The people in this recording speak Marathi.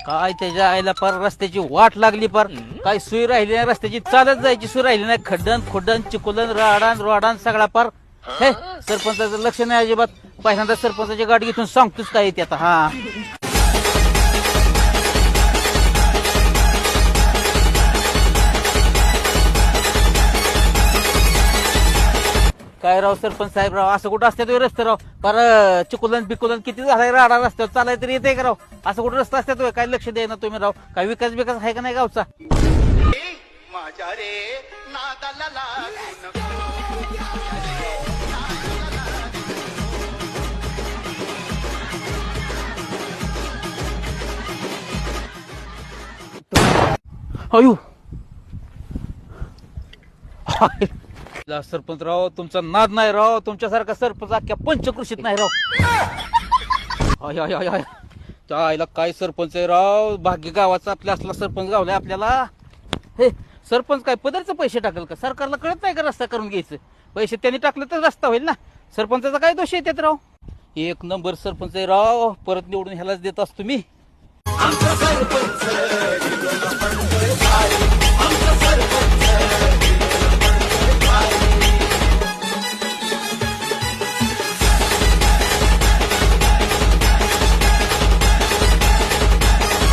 काय त्याच्या आईला पार रस्त्याची वाट लागली पार. काय सुई राहिली नाही रस्त्याची, चालत जायची सुई राहिली नाही. खड्डन खुड्डन चिकुलन राडान रोडान सगळा पार. हे सरपंचाचं लक्ष नाही अजिबात. पहिल्यांदा सरपंचाची गाडी घेऊन सांगतोच काय येते आता. हा काय राव सरपंच साहेब राव, असं कुठं असतात रस्ते राव. पर चिकुलन बिकुलन किती झालाय राडा रस्त्यावर, चालाय तरी येते का राव. असं कुठं रस्ता असतात काय लक्ष द्याय ना तुम्ही राव. काय विकास बिकास आहे का नाही गावचा. माझ्या रे नादाला लागू नको. अयो सरपंच राव, तुमचा नाद नाही राव. तुमच्यासारखा सरपंच अख्ख्या पंचकृषीत नाही राव. आय आय आय आय, त्या आईला काय सरपंच आहे राव. भाग्य गावाचा आपल्या असला सरपंच गावलाय आपल्याला. हे सरपंच काय पदरचे पैसे टाकल का. सरकारला कळत नाही का रस्ता करून घ्यायचं. पैसे त्यांनी टाकले तर रस्ता होईल ना. सरपंचाचा काय दोष आहे त्यात राव. एक नंबर सरपंच आहे राव. परत निवडून ह्यालाच देत असतो मी.